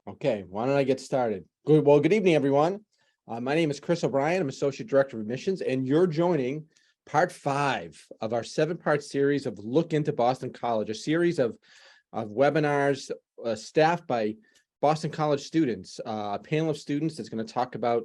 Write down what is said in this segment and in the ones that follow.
Okay, why don't I get started? Good evening, everyone. My name is Chris O'Brien. I'm Associate Director of Admissions, and you're joining part 5 of our 7-part series of Look into Boston College, a series of webinars staffed by Boston College students, a panel of students that's going to talk about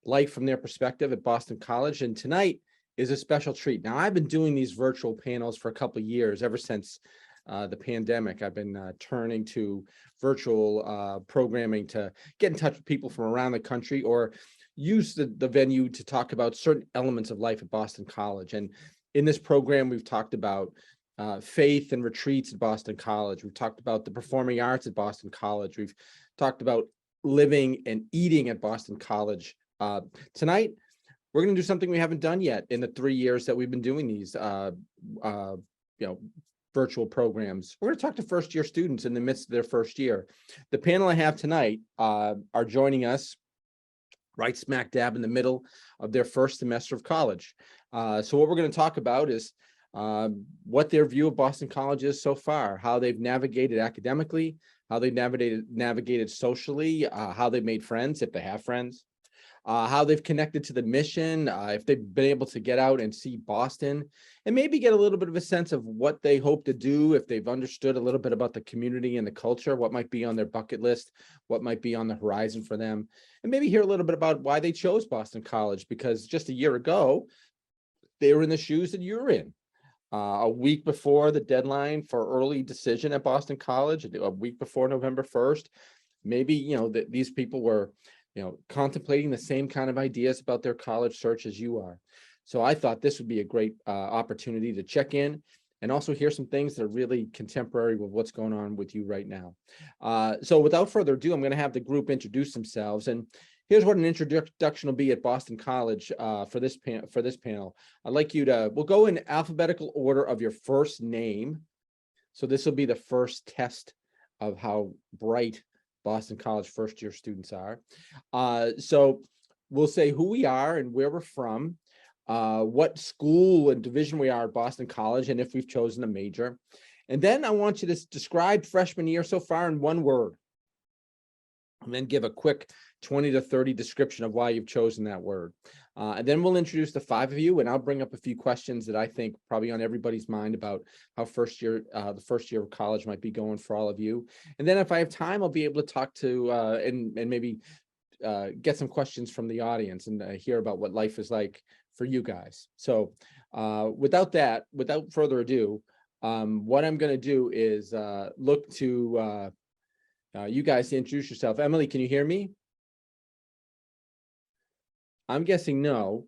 life from their perspective at Boston College. And tonight is a special treat. Now, I've been doing these virtual panels for a couple of years, ever since the pandemic. I've been turning to virtual programming to get in touch with people from around the country, or use the venue to talk about certain elements of life at Boston College. And in this program, we've talked about faith and retreats at Boston College. We've talked about the performing arts at Boston College. We've talked about living and eating at Boston College. Tonight, we're going to do something we haven't done yet in the 3 years that we've been doing these virtual programs. We're going to talk to first-year students in the midst of their first year. The panel I have tonight are joining us right smack dab in the middle of their first semester of college. So what we're going to talk about is what their view of Boston College is so far, how they've navigated academically, how they've navigated socially, how they've made friends, if they have friends, how they've connected to the mission, if they've been able to get out and see Boston, and maybe get a little bit of a sense of what they hope to do, if they've understood a little bit about the community and the culture, what might be on their bucket list, what might be on the horizon for them, and maybe hear a little bit about why they chose Boston College, because just a year ago, they were in the shoes that you're in. A week before the deadline for early decision at Boston College, a week before November 1st, maybe, these people were contemplating the same kind of ideas about their college search as you are. So I thought this would be a great opportunity to check in and also hear some things that are really contemporary with what's going on with you right now. So without further ado, I'm going to have the group introduce themselves. And here's what an introduction will be at Boston College for this panel. I'd like you to, we'll go in alphabetical order of your first name. So this will be the first test of how bright Boston College first-year students are. So we'll say who we are and where we're from, what school and division we are at Boston College, and if we've chosen a major. And then I want you to describe freshman year so far in one word, and then give a quick 20 to 30 description of why you've chosen that word. And then we'll introduce the 5 of you, and I'll bring up a few questions that I think probably on everybody's mind about how the first year of college might be going for all of you. And then if I have time, I'll be able to talk to and maybe get some questions from the audience and hear about what life is like for you guys. So without further ado, what I'm going to do is look to you guys to introduce yourself. Emily, can you hear me? I'm guessing no.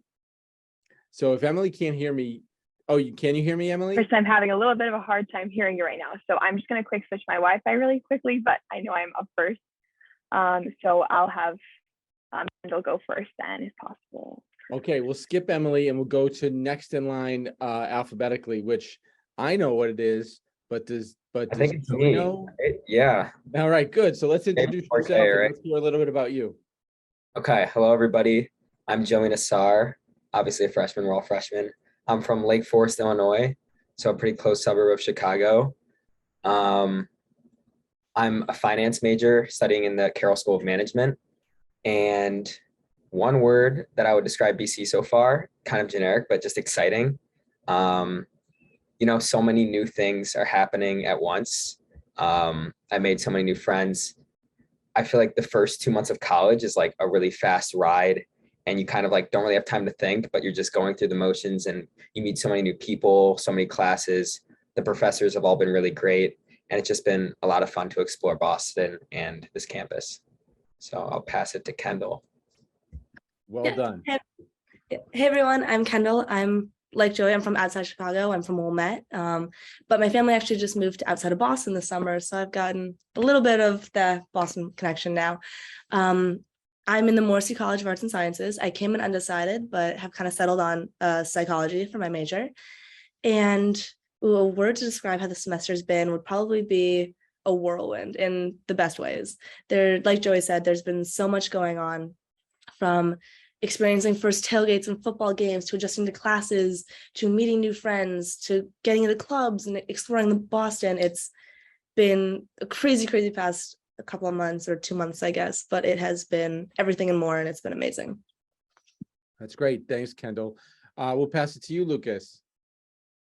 So if Emily can't hear me, can you hear me, Emily? First, I'm having a little bit of a hard time hearing you right now. So I'm just going to quick switch my Wi-Fi really quickly, but I know I'm up first. So I'll have Kendall go first then if possible. Okay, we'll skip Emily and we'll go to next in line alphabetically, which I know what it is, but I think it's me. know? Right? Yeah. All right, good. So let's introduce yourself and let's hear a little bit about you. Okay. Hello, everybody. I'm Joey Nassar, obviously a freshman. We're all freshmen. I'm from Lake Forest, Illinois, so a pretty close suburb of Chicago. I'm a finance major studying in the Carroll School of Management. And one word that I would describe BC so far, kind of generic, but just exciting. So many new things are happening at once. I made so many new friends. I feel like the first 2 months of college is like a really fast ride, and you kind of like don't really have time to think, but you're just going through the motions, and you meet so many new people, so many classes. The professors have all been really great, and it's just been a lot of fun to explore Boston and this campus. So I'll pass it to Kendall. Well done. Hey everyone, I'm Kendall. I'm like Joey, I'm from outside Chicago. I'm from Wilmette, but my family actually just moved outside of Boston this summer, so I've gotten a little bit of the Boston connection now. I'm in the Morrissey College of Arts and Sciences. I came in undecided, but have kind of settled on psychology for my major. And a word to describe how the semester's been would probably be a whirlwind in the best ways. Like Joey said, there's been so much going on, from experiencing first tailgates and football games, to adjusting to classes, to meeting new friends, to getting into clubs and exploring the Boston. It's been a crazy, crazy past a couple of months or 2 months, I guess, but it has been everything and more, and it's been amazing. That's great. Thanks, Kendall. We'll pass it to you, Lucas.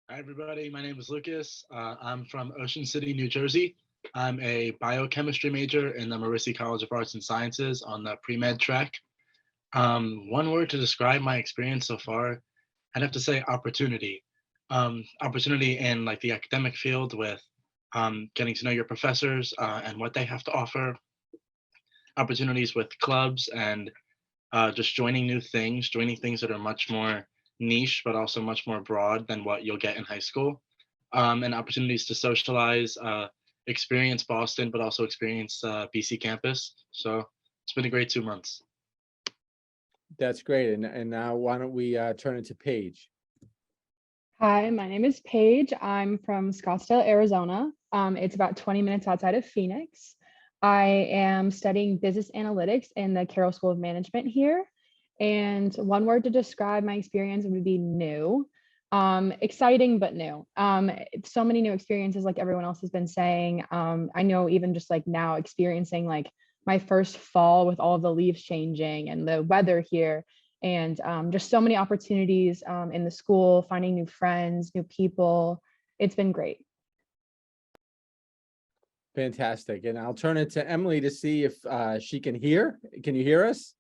Hi, everybody. My name is Lucas. I'm from Ocean City, New Jersey. I'm a biochemistry major in the Marissi College of Arts and Sciences on the pre-med track. One word to describe my experience so far, I'd have to say opportunity. Opportunity in like the academic field with getting to know your professors and what they have to offer. Opportunities with clubs and just joining new things, joining things that are much more niche, but also much more broad than what you'll get in high school. And opportunities to socialize, experience Boston, but also experience BC campus. So it's been a great 2 months. That's great. And now why don't we turn it to Paige? Hi, my name is Paige. I'm from Scottsdale, Arizona. It's about 20 minutes outside of Phoenix. I am studying business analytics in the Carroll School of Management here. And one word to describe my experience would be new. Exciting, but new. So many new experiences, like everyone else has been saying. I know even just like now experiencing like my first fall with all of the leaves changing and the weather here, and just so many opportunities in the school, finding new friends, new people. It's been great. Fantastic. And I'll turn it to Emily to see if she can hear. Can you hear us?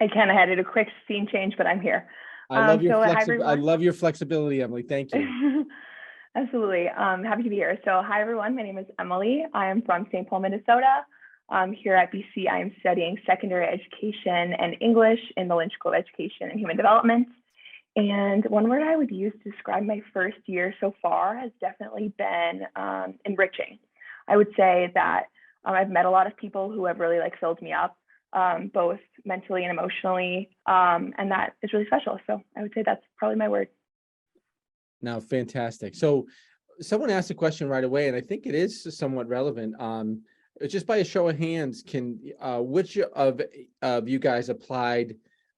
I can. I had to do a quick scene change, but I'm here. I love your hi, I everyone. love your flexibility, Emily. Thank you. Absolutely. Happy to be here. So hi, everyone. My name is Emily. I am from St. Paul, Minnesota. Here at BC, I am studying secondary education and English in the Lynch School of Education and Human Development. And one word I would use to describe my first year so far has definitely been enriching. I would say that I've met a lot of people who have really like filled me up, both mentally and emotionally, and that is really special. So I would say that's probably my word. Now, fantastic. So someone asked a question right away, and I think it is somewhat relevant. Just by a show of hands, can which of you guys applied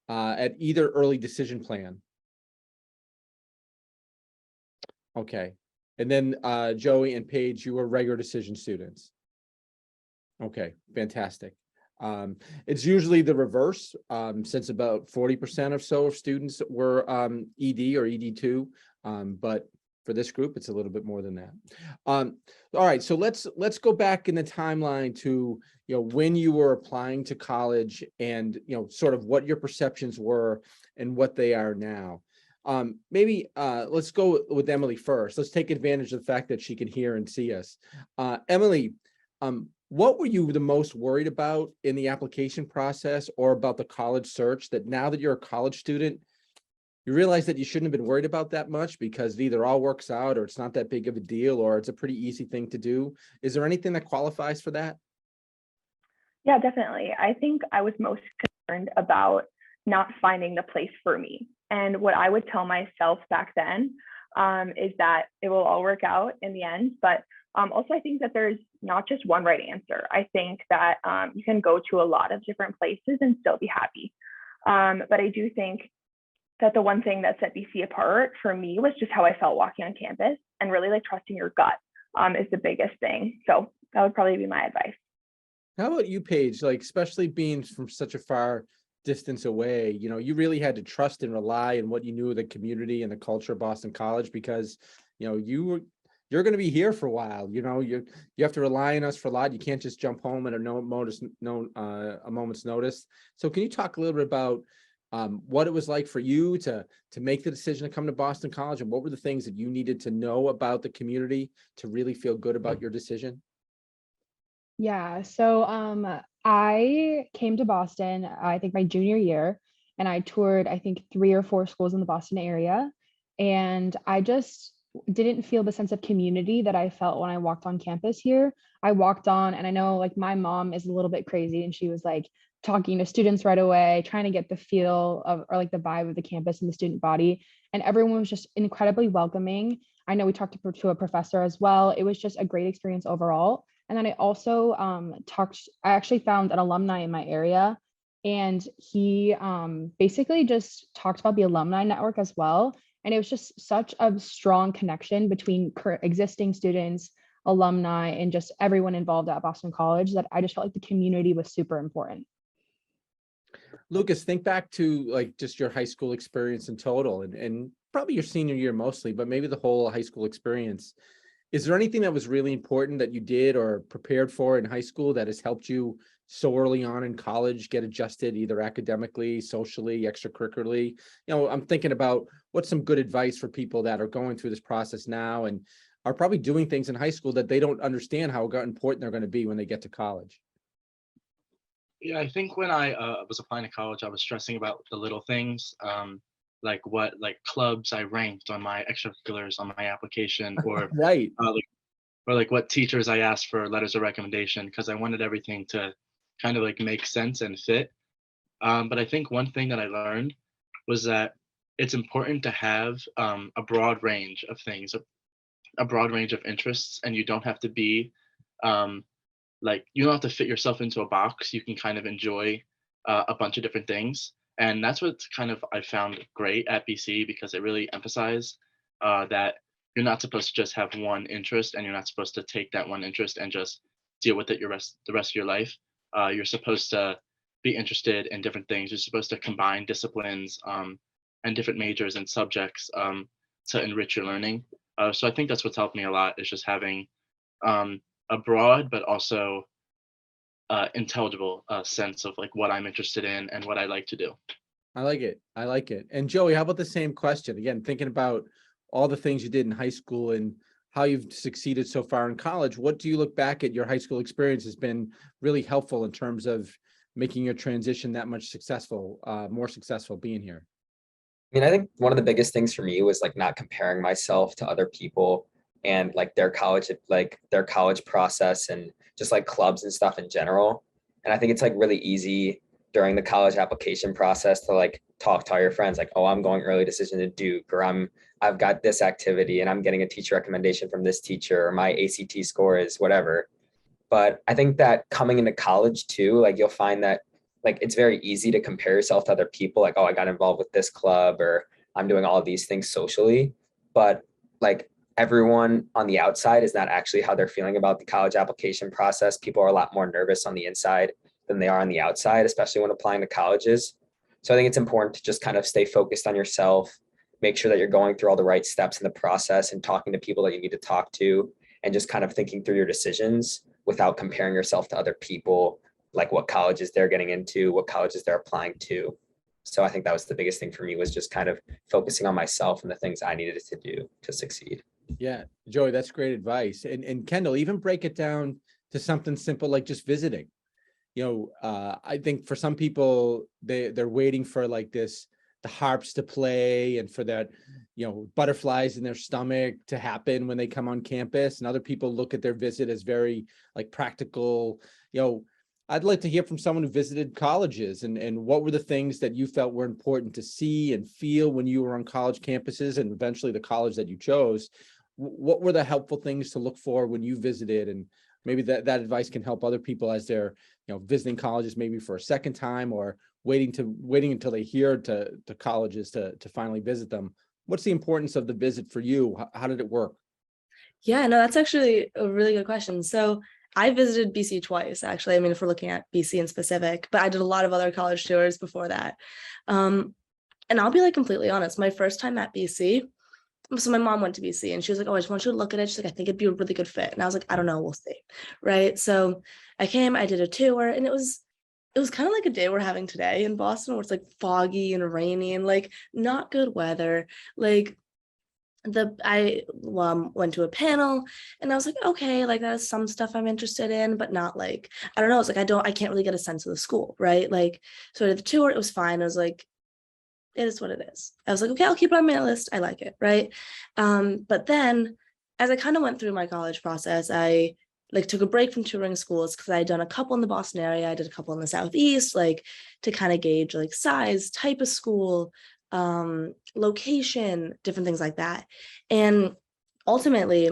at either early decision plan? Okay. And then Joey and Paige, you were regular decision students. Okay, fantastic. It's usually the reverse, since about 40% or so of students were ED or ED2, but for this group, it's a little bit more than that. All right, so let's go back in the timeline to when you were applying to college and sort of what your perceptions were and what they are now. Maybe let's go with Emily first. Let's take advantage of the fact that she can hear and see us. Emily, what were you the most worried about in the application process or about the college search that now that you're a college student, you realize that you shouldn't have been worried about that much because it either all works out or it's not that big of a deal or it's a pretty easy thing to do? Is there anything that qualifies for that? Yeah, definitely. I think I was most concerned about not finding the place for me. And what I would tell myself back then is that it will all work out in the end. But also, I think that there's not just one right answer. I think that you can go to a lot of different places and still be happy. But I do think that the one thing that set BC apart for me was just how I felt walking on campus, and really like trusting your gut is the biggest thing. So that would probably be my advice. How about you, Paige? Like, especially being from such a far distance away, you really had to trust and rely on what you knew of the community and the culture of Boston College because, you're going to be here for a while. You have to rely on us for a lot. You can't just jump home at a moment's notice. So can you talk a little bit about what it was like for you to make the decision to come to Boston College, and what were the things that you needed to know about the community to really feel good about your decision? Yeah, so I came to Boston, I think my junior year, and I toured, I think 3 or 4 schools in the Boston area. And I just didn't feel the sense of community that I felt when I walked on campus here. I walked on, and I know like my mom is a little bit crazy, and she was like talking to students right away, trying to get the feel of, or like the vibe of the campus and the student body. And everyone was just incredibly welcoming. I know we talked to a professor as well. It was just a great experience overall. And then I also I actually found an alumni in my area, and he basically just talked about the alumni network as well. And it was just such a strong connection between existing students, alumni, and just everyone involved at Boston College, that I just felt like the community was super important. Lucas, think back to like just your high school experience in total and probably your senior year mostly, but maybe the whole high school experience. Is there anything that was really important that you did or prepared for in high school that has helped you so early on in college get adjusted either academically, socially, extracurricularly? I'm thinking about what's some good advice for people that are going through this process now and are probably doing things in high school that they don't understand how important they're going to be when they get to college. Yeah, I think when I was applying to college, I was stressing about the little things, like what clubs I ranked on my extracurriculars on my application, Right. Like what teachers I asked for letters of recommendation, because I wanted everything to kind of like make sense and fit. But I think one thing that I learned was that it's important to have a broad range of things, a broad range of interests, and you don't have to be you don't have to fit yourself into a box. You can kind of enjoy a bunch of different things, and that's what kind of I found great at BC, because it really emphasized that you're not supposed to just have one interest, and you're not supposed to take that one interest and just deal with it the rest of your life. You're supposed to be interested in different things. You're supposed to combine disciplines and different majors and subjects to enrich your learning. So I think that's what's helped me a lot, is just having a broad but also intelligible sense of like what I'm interested in and what I like to do. I like it. I like it. And Joey, how about the same question? Again, thinking about all the things you did in high school and how you've succeeded so far in college, what do you look back at your high school experience has been really helpful in terms of making your transition that much more successful being here? I mean, I think one of the biggest things for me was like not comparing myself to other people and like their college process and just like clubs and stuff in general. And I think it's like really easy during the college application process to like talk to all your friends like, oh, I'm going early decision to Duke, or I've got this activity and I'm getting a teacher recommendation from this teacher, or my ACT score is whatever. But I think that coming into college too, like you'll find that like it's very easy to compare yourself to other people, like, oh, I got involved with this club, or I'm doing all of these things socially. But like everyone on the outside is not actually how they're feeling about the college application process. People are a lot more nervous on the inside than they are on the outside, especially when applying to colleges. So I think it's important to just kind of stay focused on yourself, make sure that you're going through all the right steps in the process and talking to people that you need to talk to, and just kind of thinking through your decisions without comparing yourself to other people, like what colleges they're getting into, what colleges they're applying to. So I think that was the biggest thing for me, was just kind of focusing on myself and the things I needed to do to succeed. Yeah, Joey, that's great advice. And Kendall, even break it down to something simple like just visiting. I think for some people, they're waiting for like the harps to play and for that, butterflies in their stomach to happen when they come on campus. And other people look at their visit as very like practical. I'd like to hear from someone who visited colleges and what were the things that you felt were important to see and feel when you were on college campuses and eventually the college that you chose. What were the helpful things to look for when you visited? And maybe that advice can help other people as they're, visiting colleges maybe for a second time or waiting until they hear to colleges to finally visit them. What's the importance of the visit for you? How did it work? Yeah, no, that's actually a really good question. So I visited BC twice, actually. I mean, if we're looking at BC in specific, but I did a lot of other college tours before that. And I'll be like completely honest, my first time at BC, so my mom went to BC and she was like, oh, I just want you to look at it. She's like, I think it'd be a really good fit. And I was like, I don't know, we'll see. Right. So I came, I did a tour, and it was kind of like a day we're having today in Boston, where it's like foggy and rainy and like not good weather. Like I went to a panel and I was like, okay, like that's some stuff I'm interested in, but not like, I don't know. It's like, I can't really get a sense of the school. Right. Like, so I did the tour, it was fine. I was like, it is what it is. I was like, okay, I'll keep it on my list. I like it. Right. But then as I kind of went through my college process, I like took a break from touring schools because I had done a couple in the Boston area. I did a couple in the Southeast, like to kind of gauge like size, type of school, location, different things like that. And ultimately,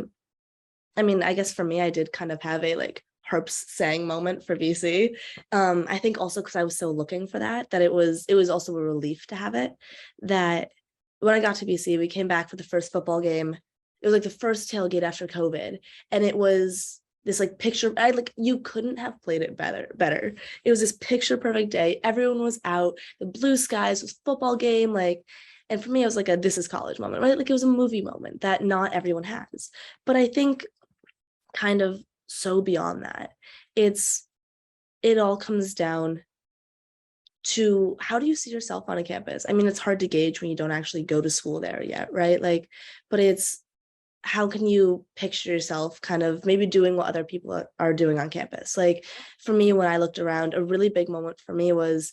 I mean, I guess for me, I did kind of have a like harps sang moment for BC. I think also because I was so looking for that it was also a relief to have it. That when I got to BC, we came back for the first football game it was like the first tailgate after COVID. And it was this like picture, you couldn't have played it better. It was this picture perfect day. Everyone was out, the blue skies, was football game, like, and for me, it was like a this is college moment, right? Like it was a movie moment that not everyone has. But I think kind of so beyond that, it all comes down to how do you see yourself on a campus? I mean, it's hard to gauge when you don't actually go to school there yet, right? Like, but it's how can you picture yourself kind of maybe doing what other people are doing on campus? Like for me, when I looked around, a really big moment for me was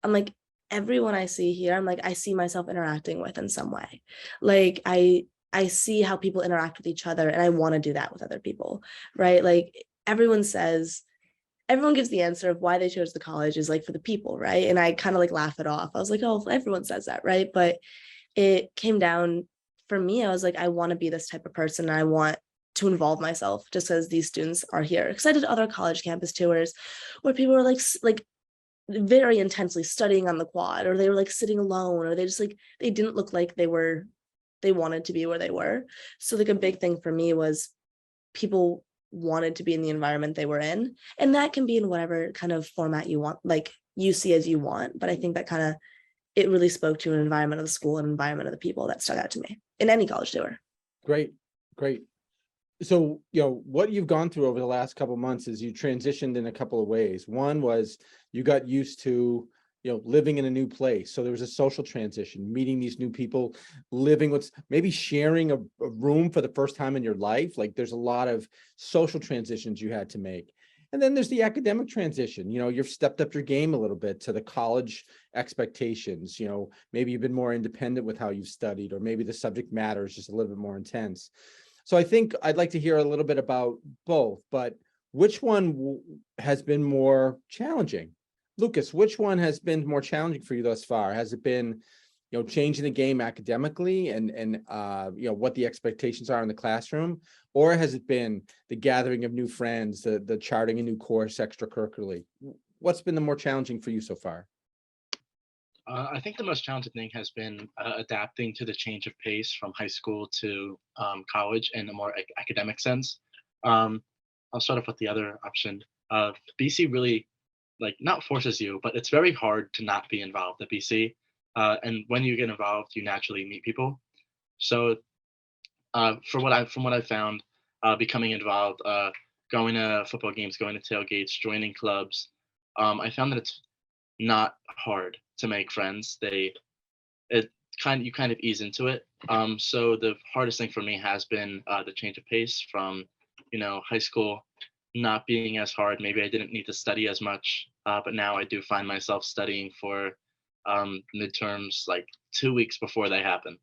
I'm like, everyone I see here, I'm like, I see myself interacting with in some way. Like I see how people interact with each other and I want to do that with other people, right? Like everyone gives the answer of why they chose the college is like for the people, right? And I kind of like laugh it off. I was like, oh, everyone says that, right? But it came down for me, I was like, I want to be this type of person. And I want to involve myself just as these students are here. Because I did other college campus tours where people were like very intensely studying on the quad, or they were like sitting alone, or they just like, they didn't look like they wanted to be where they were. So like a big thing for me was people wanted to be in the environment they were in. And that can be in whatever kind of format you want, like you see as you want. But I think that kind of, it really spoke to an environment of the school and environment of the people that stuck out to me in any college tour. Great, great. So, what you've gone through over the last couple of months is you transitioned in a couple of ways. One was you got used to, living in a new place. So there was a social transition, meeting these new people, living with, maybe sharing a room for the first time in your life. Like there's a lot of social transitions you had to make. And then there's the academic transition. You've stepped up your game a little bit to the college expectations. Maybe you've been more independent with how you've studied, or maybe the subject matter is just a little bit more intense. So I think I'd like to hear a little bit about both, but which one has been more challenging? Lucas, which one has been more challenging for you thus far? Has it been, changing the game academically and what the expectations are in the classroom? Or has it been the gathering of new friends, the charting a new course extracurricularly? What's been the more challenging for you so far? I think the most challenging thing has been adapting to the change of pace from high school to college in a more academic sense. I'll start off with the other option. BC really not forces you, but it's very hard to not be involved at BC. And when you get involved, you naturally meet people. So from what I found, becoming involved, going to football games, going to tailgates, joining clubs, I found that it's not hard to make friends. You kind of ease into it. So the hardest thing for me has been the change of pace from, high school not being as hard. Maybe I didn't need to study as much, but now I do find myself studying for midterms like 2 weeks before they happen.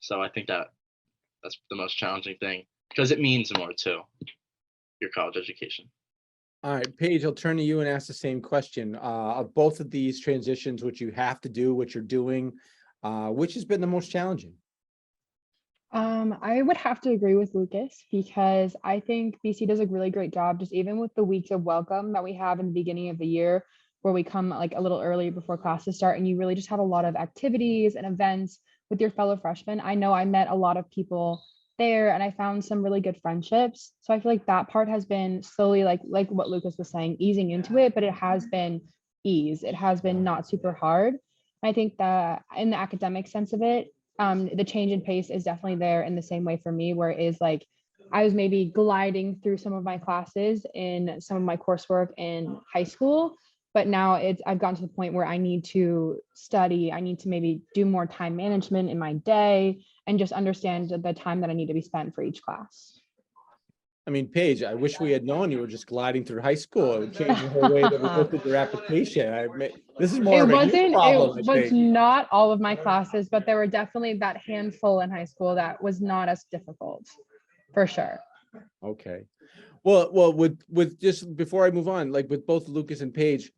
So I think that's the most challenging thing because it means more to your college education. All right, Paige, I'll turn to you and ask the same question. Of both of these transitions, which you have to do, what you're doing, which has been the most challenging? I would have to agree with Lucas because I think BC does a really great job, just even with the weeks of welcome that we have in the beginning of the year, where we come like a little early before classes start, and you really just have a lot of activities and events with your fellow freshmen. I know I met a lot of people there and I found some really good friendships. So I feel like that part has been slowly like what Lucas was saying, easing into it, but it has been ease. It has been not super hard. I think that in the academic sense of it, the change in pace is definitely there in the same way for me, where it is like I was maybe gliding through some of my classes in some of my coursework in high school, but now I've gotten to the point where I need to study. I need to maybe do more time management in my day and just understand the time that I need to be spent for each class. I mean, Paige, I wish we had known you were just gliding through high school. It would change the whole way that we looked at your application. This is more of a you problem, I It was think. not all of my classes, but there were definitely that handful in high school that was not as difficult, for sure. Okay. Well, with just before I move on, like with both Lucas and Paige,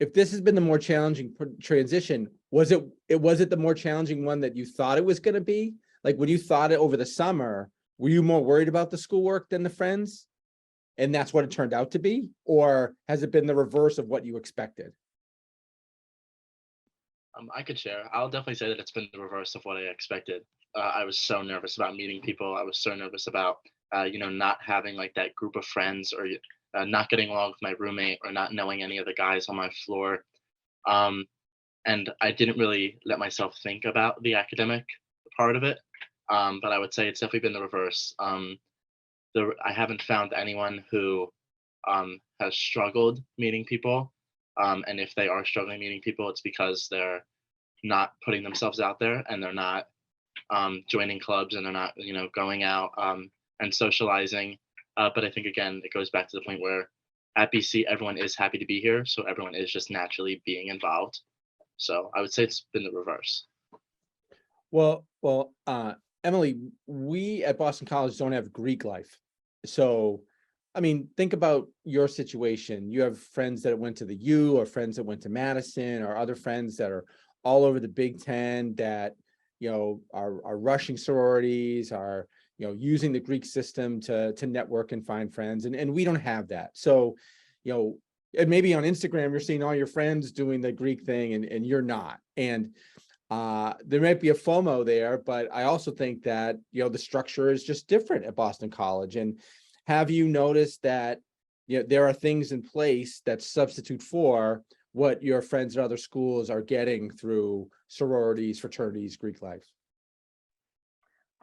if this has been the more challenging transition, was it the more challenging one that you thought it was going to be? Like when you thought it over the summer, were you more worried about the schoolwork than the friends? And that's what it turned out to be? Or has it been the reverse of what you expected? I could share. I'll definitely say that it's been the reverse of what I expected. I was so nervous about meeting people. I was so nervous about, not having like that group of friends, or not getting along with my roommate, or not knowing any of the guys on my floor. Um, and I didn't really let myself think about the academic part of it. But I would say it's definitely been the reverse. I haven't found anyone who has struggled meeting people. And if they are struggling meeting people, it's because they're not putting themselves out there, and they're not joining clubs, and they're not, going out and socializing. But I think, again, it goes back to the point where at BC, everyone is happy to be here. So everyone is just naturally being involved. So I would say it's been the reverse. Well, Emily, we at Boston College don't have Greek life. So, I mean, think about your situation. You have friends that went to the U, or friends that went to Madison, or other friends that are all over the Big Ten that, are rushing sororities, are, using the Greek system to network and find friends. And we don't have that. So, and maybe on Instagram, you're seeing all your friends doing the Greek thing, and you're not. And there might be a FOMO there, but I also think that, the structure is just different at Boston College. And have you noticed that, there are things in place that substitute for what your friends at other schools are getting through sororities, fraternities, Greek life?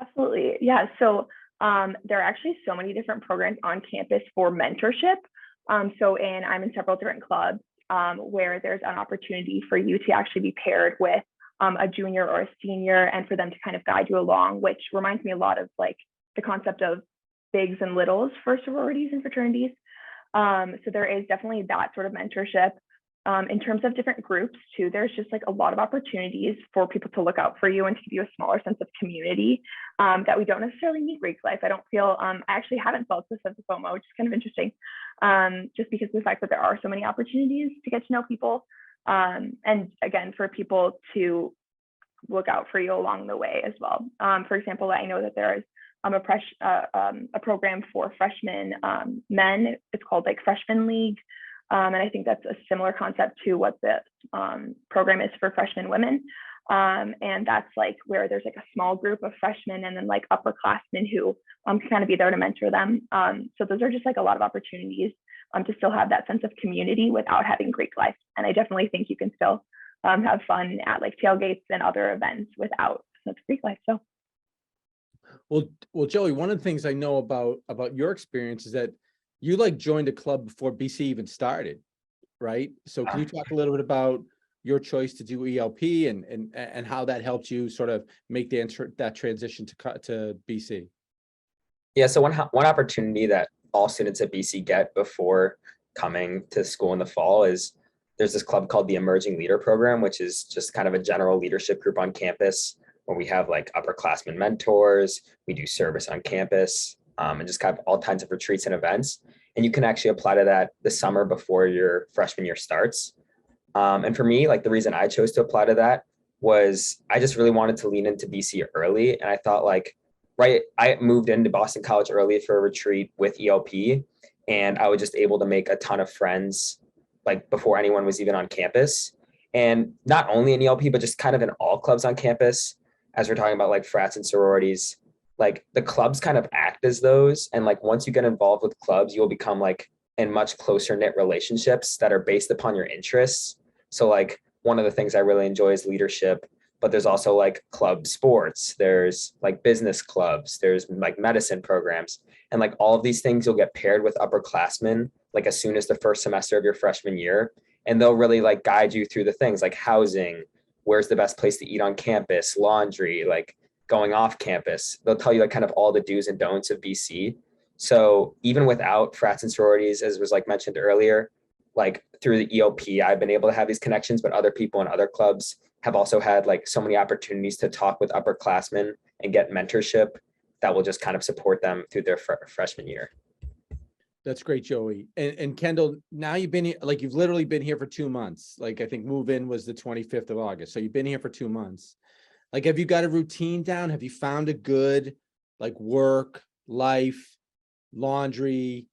Absolutely. Yeah. So there are actually so many different programs on campus for mentorship. I'm in several different clubs where there's an opportunity for you to actually be paired with a junior or a senior, and for them to kind of guide you along, which reminds me a lot of like the concept of bigs and littles for sororities and fraternities. So there is definitely that sort of mentorship. In terms of different groups too, there's just like a lot of opportunities for people to look out for you and to give you a smaller sense of community that we don't necessarily need Greek life. I don't feel, I actually haven't felt this sense of FOMO, which is kind of interesting, just because of the fact that there are so many opportunities to get to know people. And again, for people to look out for you along the way as well. For example, I know that there is a program for freshman men. It's called like Freshman League. And I think that's a similar concept to what the program is for freshman women. And that's like where there's like a small group of freshmen and then like upperclassmen who can kind of be there to mentor them. So those are just like a lot of opportunities to still have that sense of community without having Greek life. And I definitely think you can still have fun at like tailgates and other events without sense of Greek life. So. Well, Joey, one of the things I know about your experience is that you like joined a club before BC even started, right? So can you talk a little bit about your choice to do ELP and how that helped you sort of make that transition to BC? Yeah, so one opportunity that all students at BC get before coming to school in the fall is there's this club called the Emerging Leader Program, which is just kind of a general leadership group on campus where we have like upperclassmen mentors, we do service on campus, and just kind of all kinds of retreats and events. And you can actually apply to that the summer before your freshman year starts. And for me, like the reason I chose to apply to that was I just really wanted to lean into BC early. And I thought like, right, I moved into Boston College early for a retreat with ELP, and I was just able to make a ton of friends like before anyone was even on campus. And not only in ELP, but just kind of in all clubs on campus, as we're talking about like frats and sororities, like the clubs kind of act as those. And like once you get involved with clubs, you'll become like in much closer knit relationships that are based upon your interests. So like one of the things I really enjoy is leadership, but there's also like club sports, there's like business clubs, there's like medicine programs, and like all of these things you'll get paired with upperclassmen like as soon as the first semester of your freshman year, and they'll really like guide you through the things like housing, where's the best place to eat on campus, laundry, like going off campus. They'll tell you like kind of all the do's and don'ts of BC. So even without frats and sororities, as was like mentioned earlier, like through the ELP, I've been able to have these connections, but other people in other clubs have also had like so many opportunities to talk with upperclassmen and get mentorship that will just kind of support them through their freshman year. That's great, Joey. And Kendall, now you've been here, like you've literally been here for 2 months. Like I think move in was the 25th of August. So you've been here for 2 months. Like, have you got a routine down? Have you found a good like work, life, laundry,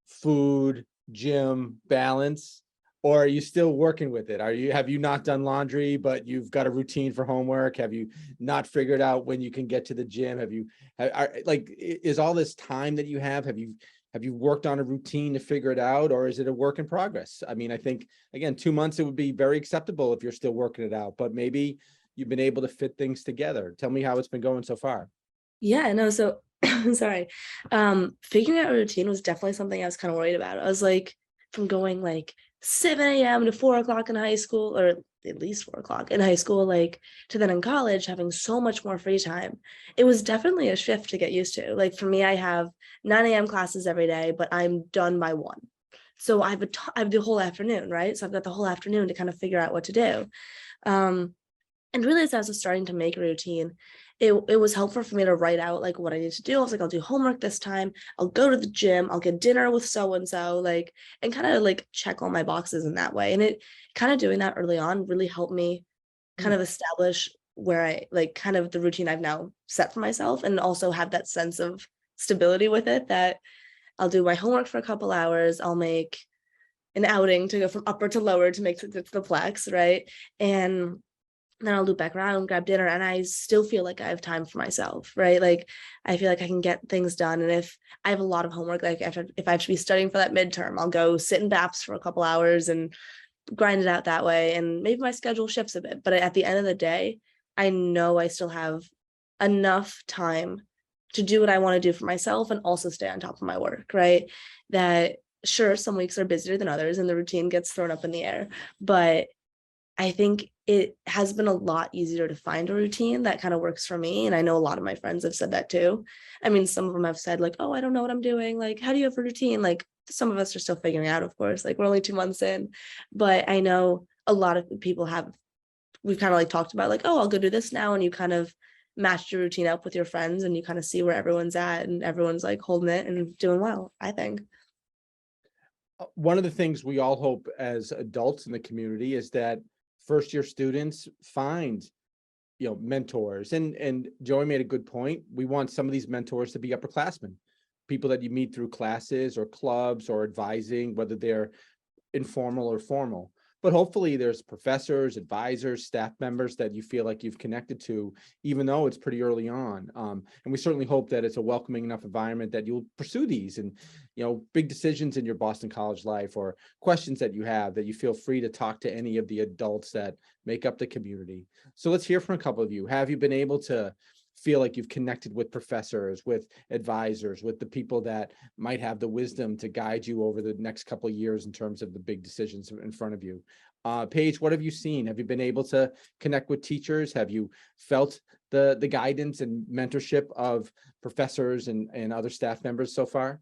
food, gym balance? Or are you still working with it? Have you not done laundry, but you've got a routine for homework? Have you not figured out when you can get to the gym? Is all this time that you have you worked on a routine to figure it out, or is it a work in progress? I mean, I think, again, 2 months, it would be very acceptable if you're still working it out, but maybe you've been able to fit things together. Tell me how it's been going so far. Yeah, no, so sorry. Figuring out a routine was definitely something I was kind of worried about. I was like, from going like 7 a.m. to 4 o'clock in high school, or at least 4 o'clock in high school, like to then in college having so much more free time. It was definitely a shift to get used to. Like for me, I have 9 a.m. classes every day, but I'm done by 1. So I have the whole afternoon, right? So I've got the whole afternoon to kind of figure out what to do. And really, as I was starting to make a routine, it was helpful for me to write out like what I need to do. I was like, I'll do homework this time, I'll go to the gym, I'll get dinner with so and so, like, and kind of like check all my boxes in that way. And it kind of doing that early on really helped me kind of establish where I like kind of the routine I've now set for myself, and also have that sense of stability with it, that I'll do my homework for a couple hours, I'll make an outing to go from upper to lower to make it to the plex, right? And then I'll loop back around and grab dinner, and I still feel like I have time for myself, right? Like I feel like I can get things done. And if I have a lot of homework, like if I have to be studying for that midterm, I'll go sit in BAPS for a couple hours and grind it out that way. And maybe my schedule shifts a bit, but at the end of the day, I know I still have enough time to do what I want to do for myself and also stay on top of my work, right? That sure, some weeks are busier than others and the routine gets thrown up in the air, but I think it has been a lot easier to find a routine that kind of works for me. And I know a lot of my friends have said that too. I mean, some of them have said like, oh, I don't know what I'm doing. Like, how do you have a routine? Like some of us are still figuring out, of course, like we're only 2 months in, but I know a lot of people we've kind of like talked about like, oh, I'll go do this now. And you kind of match your routine up with your friends and you kind of see where everyone's at, and everyone's like holding it and doing well, I think. One of the things we all hope as adults in the community is that first year students find, mentors, and Joey made a good point. We want some of these mentors to be upperclassmen, people that you meet through classes or clubs or advising, whether they're informal or formal. But hopefully there's professors, advisors, staff members that you feel like you've connected to, even though it's pretty early on. And we certainly hope that it's a welcoming enough environment that you'll pursue these and, big decisions in your Boston College life, or questions that you have, that you feel free to talk to any of the adults that make up the community. So let's hear from a couple of you. Have you been able to feel like you've connected with professors, with advisors, with the people that might have the wisdom to guide you over the next couple of years in terms of the big decisions in front of you? Paige, what have you seen? Have you been able to connect with teachers? Have you felt the guidance and mentorship of professors and other staff members so far?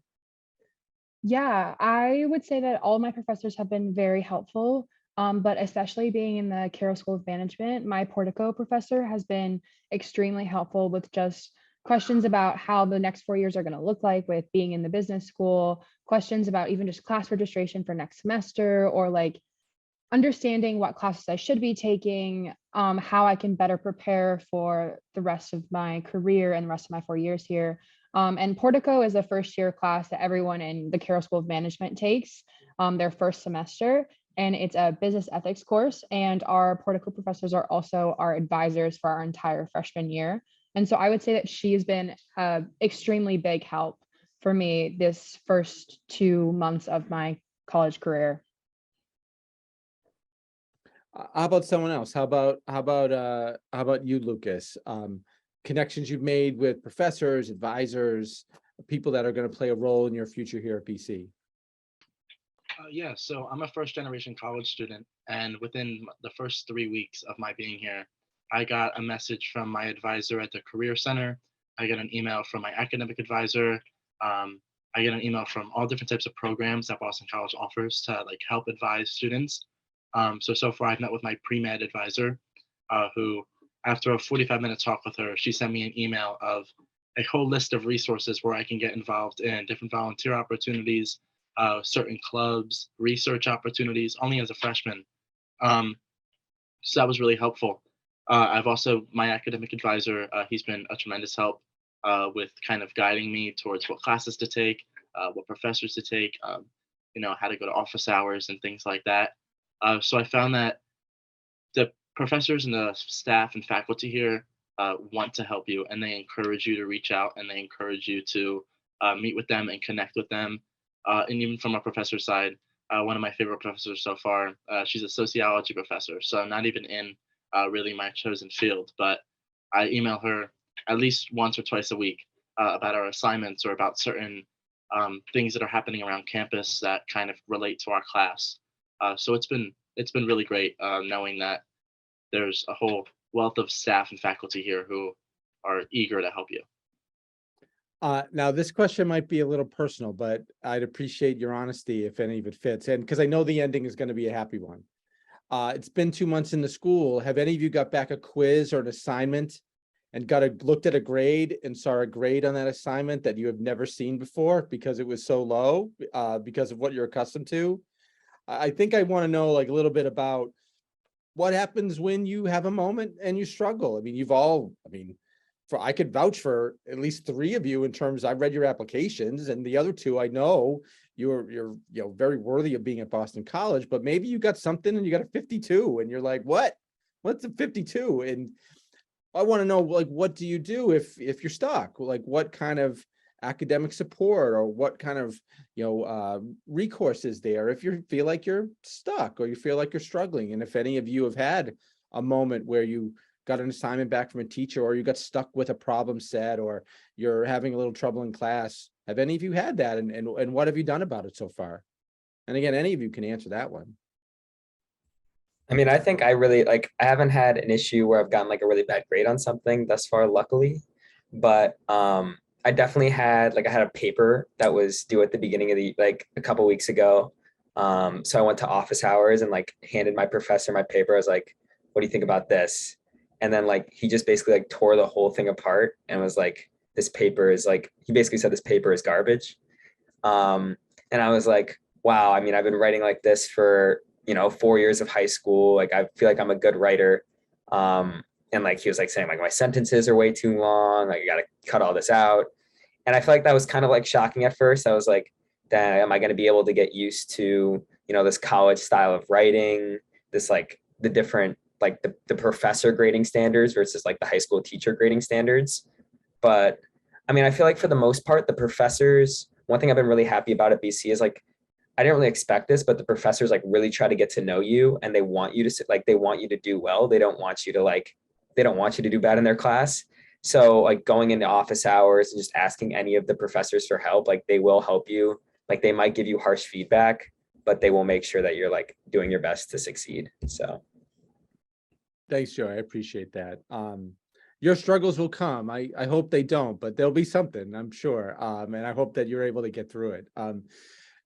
Yeah, I would say that all my professors have been very helpful. But especially being in the Carroll School of Management, my Portico professor has been extremely helpful with just questions about how the next 4 years are going to look like with being in the business school, questions about even just class registration for next semester, or like understanding what classes I should be taking, how I can better prepare for the rest of my career and the rest of my 4 years here. And Portico is a first year class that everyone in the Carroll School of Management takes their first semester. And it's a business ethics course. And our Portico professors are also our advisors for our entire freshman year. And so I would say that she's been extremely big help for me this first 2 months of my college career. How about someone else? How about you, Lucas? Connections you've made with professors, advisors, people that are going to play a role in your future here at BC. Yeah, so I'm a first generation college student, and within the first 3 weeks of my being here, I got a message from my advisor at the Career Center. I got an email from my academic advisor. I get an email from all different types of programs that Boston College offers to like help advise students. So far I've met with my pre-med advisor, who after a 45-minute talk with her, she sent me an email of a whole list of resources where I can get involved in different volunteer opportunities, certain clubs, research opportunities, only as a freshman. So that was really helpful. I've also, my academic advisor, he's been a tremendous help with kind of guiding me towards what classes to take, what professors to take, how to go to office hours and things like that. So I found that the professors and the staff and faculty here want to help you, and they encourage you to reach out, and they encourage you to meet with them and connect with them. And even from a professor side, one of my favorite professors so far, she's a sociology professor, so not even in really my chosen field, but I email her at least once or twice a week about our assignments or about certain things that are happening around campus that kind of relate to our class. So it's been really great knowing that there's a whole wealth of staff and faculty here who are eager to help you. Now this question might be a little personal, but I'd appreciate your honesty if any of it fits. And because I know the ending is going to be a happy one. It's been 2 months in the school. Have any of you got back a quiz or an assignment and looked at a grade and saw a grade on that assignment that you have never seen before because it was so low, because of what you're accustomed to? I think I want to know like a little bit about what happens when you have a moment and you struggle. I mean, I could vouch for at least 3 of you in terms, I've read your applications, and the other 2, I know you're very worthy of being at Boston College, but maybe you got something and you got a 52 and you're like, what's a 52? And I want to know, like, what do you do if you're stuck? Like, what kind of academic support or what kind of, recourse is there if you feel like you're stuck or you feel like you're struggling? And if any of you have had a moment where you got an assignment back from a teacher, or you got stuck with a problem set, or you're having a little trouble in class, have any of you had that? And what have you done about it so far? And again, any of you can answer that one. I mean, I think I haven't had an issue where I've gotten like a really bad grade on something thus far, luckily. But I definitely had I had a paper that was due at the beginning of a couple weeks ago. So I went to office hours and handed my professor my paper. I was like, what do you think about this? And then he just basically tore the whole thing apart and was like, this paper is he basically said this paper is garbage. And I was like, wow, I mean, I've been writing like this for 4 years of high school. I feel like I'm a good writer. And he was saying my sentences are way too long. You got to cut all this out. And I feel like that was kind of shocking at first. I was like, am I going to be able to get used to, this college style of writing, this the different, the professor grading standards versus the high school teacher grading standards. But I mean, I feel like for the most part, the professors, one thing I've been really happy about at BC is I didn't really expect this, but the professors really try to get to know you, and they want you to they want you to do well. They don't want you to they don't want you to do bad in their class. So going into office hours and just asking any of the professors for help, they will help you. They might give you harsh feedback, but they will make sure that you're doing your best to succeed. So Thanks, Joe. I appreciate that. Your struggles will come. I hope they don't, but there'll be something, I'm sure. And I hope that you're able to get through it.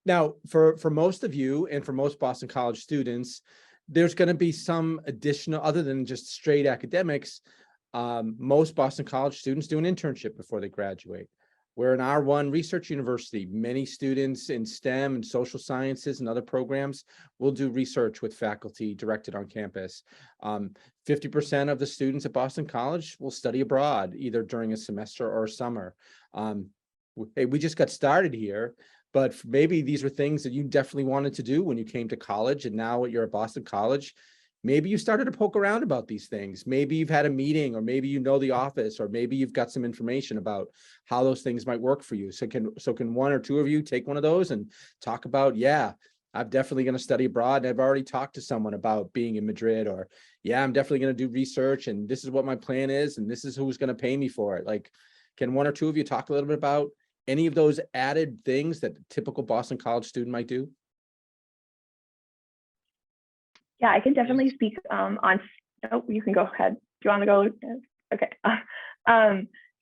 Now, for most of you and for most Boston College students, there's going to be some additional, other than just straight academics. Most Boston College students do an internship before they graduate. We're an R1 research university. Many students in STEM and social sciences and other programs will do research with faculty directed on campus. 50% of the students at Boston College will study abroad, either during a semester or a summer. Hey, we just got started here, but maybe these are things that you definitely wanted to do when you came to college, and now you're at Boston College. Maybe you started to poke around about these things. Maybe you've had a meeting, or maybe you know the office, or maybe you've got some information about how those things might work for you. So can 1 or 2 of you take one of those and talk about, yeah, I'm definitely going to study abroad, and I've already talked to someone about being in Madrid, or yeah, I'm definitely going to do research, and this is what my plan is, and this is who's going to pay me for it. Can 1 or 2 of you talk a little bit about any of those added things that a typical Boston College student might do? Yeah, I can definitely speak on. Oh, you can go ahead. Do you want to go? Okay.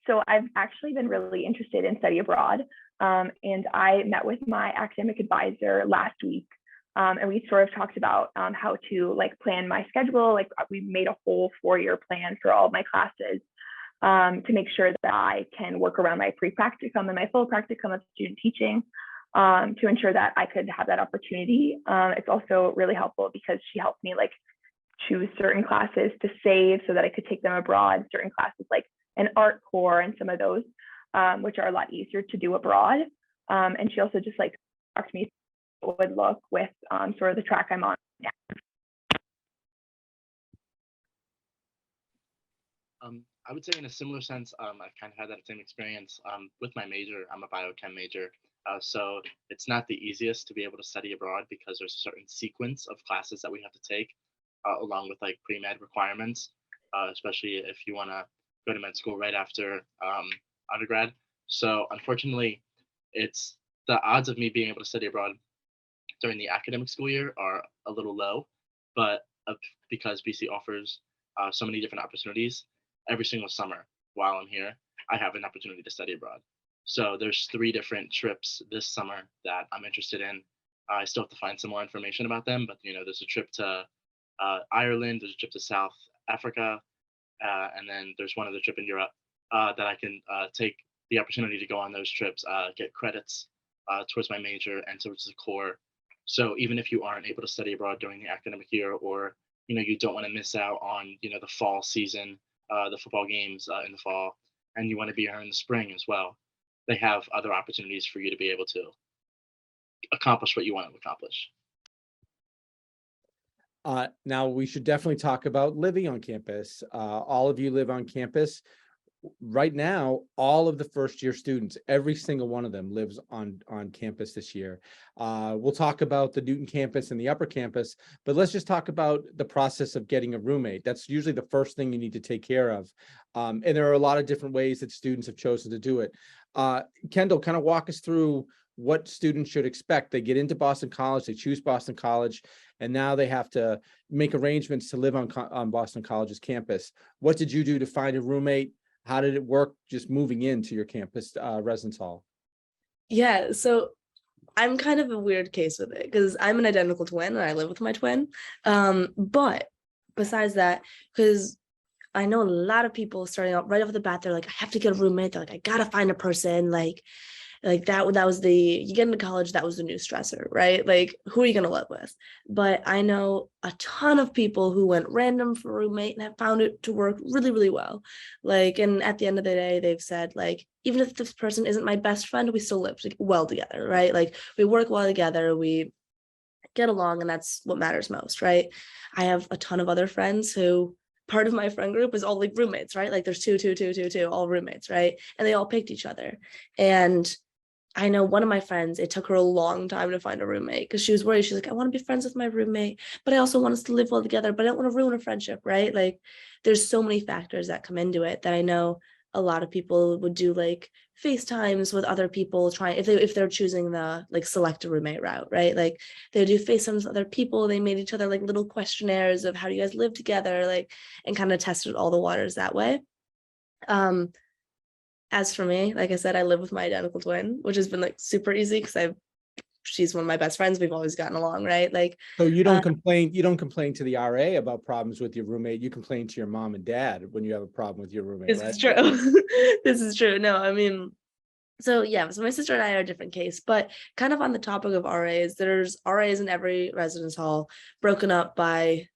So I've actually been really interested in study abroad, and I met with my academic advisor last week, and we sort of talked about how to plan my schedule. We made a whole 4-year plan for all of my classes to make sure that I can work around my pre-practicum and my full practicum of student teaching. To ensure that I could have that opportunity. It's also really helpful because she helped me choose certain classes to save so that I could take them abroad, certain classes like an art core and some of those, which are a lot easier to do abroad. And she also just talked to me what would look with sort of the track I'm on now I would say in a similar sense, I kind of had that same experience with my major. I'm a biochem major. So it's not the easiest to be able to study abroad because there's a certain sequence of classes that we have to take along with like pre-med requirements, especially if you want to go to med school right after undergrad. So unfortunately, it's the odds of me being able to study abroad during the academic school year are a little low, but because BC offers so many different opportunities every single summer while I'm here, I have an opportunity to study abroad. So there's 3 different trips this summer that I'm interested in. I still have to find some more information about them, but there's a trip to Ireland, there's a trip to South Africa, and then there's one other trip in Europe that I can take the opportunity to go on those trips, get credits towards my major and towards the core. So even if you aren't able to study abroad during the academic year, or you don't want to miss out on the fall season, the football games in the fall, and you want to be here in the spring as well, they have other opportunities for you to be able to accomplish what you want to accomplish. Now we should definitely talk about living on campus. All of you live on campus. Right now, all of the first year students, every single one of them lives on campus this year. We'll talk about the Newton campus and the upper campus, but let's just talk about the process of getting a roommate. That's usually the first thing you need to take care of. And there are a lot of different ways that students have chosen to do it. Kendall, kind of walk us through what students should expect. They get into Boston College, they choose Boston College, and now they have to make arrangements to live on Boston College's campus. What did you do to find a roommate? How did it work just moving into your campus residence hall? Yeah, so I'm kind of a weird case with it because I'm an identical twin and I live with my twin. But besides that, because I know a lot of people starting out right off the bat, they're like, I have to get a roommate. They're like, I gotta find a person. Like that was you get into college, that was the new stressor, right? Like, who are you going to live with? But I know a ton of people who went random for a roommate and have found it to work really, really well. Like, and at the end of the day, they've said, like, even if this person isn't my best friend, we still live well together, right? Like, we work well together, we get along, and that's what matters most, right? I have a ton of other friends who part of my friend group is all like roommates, right? Like there's two, all roommates, right? And they all picked each other. And I know one of my friends, it took her a long time to find a roommate because she was worried. She's like, I want to be friends with my roommate, but I also want us to live well together, but I don't want to ruin a friendship, right? Like there's so many factors that come into it that I know a lot of people would do like FaceTimes with other people trying, if they're choosing the like select a roommate route, right? Like they do FaceTimes with other people. They made each other like little questionnaires of how do you guys live together, like, and kind of tested all the waters that way. As for me, like I said, I live with my identical twin, which has been like super easy because she's one of my best friends. We've always gotten along, right? Like, so you don't complain to the RA about problems with your roommate. You complain to your mom and dad when you have a problem with your roommate. This is true. This is true. No, I mean, so yeah, so my sister and I are a different case, but kind of on the topic of RAs, there's RAs in every residence hall broken up by,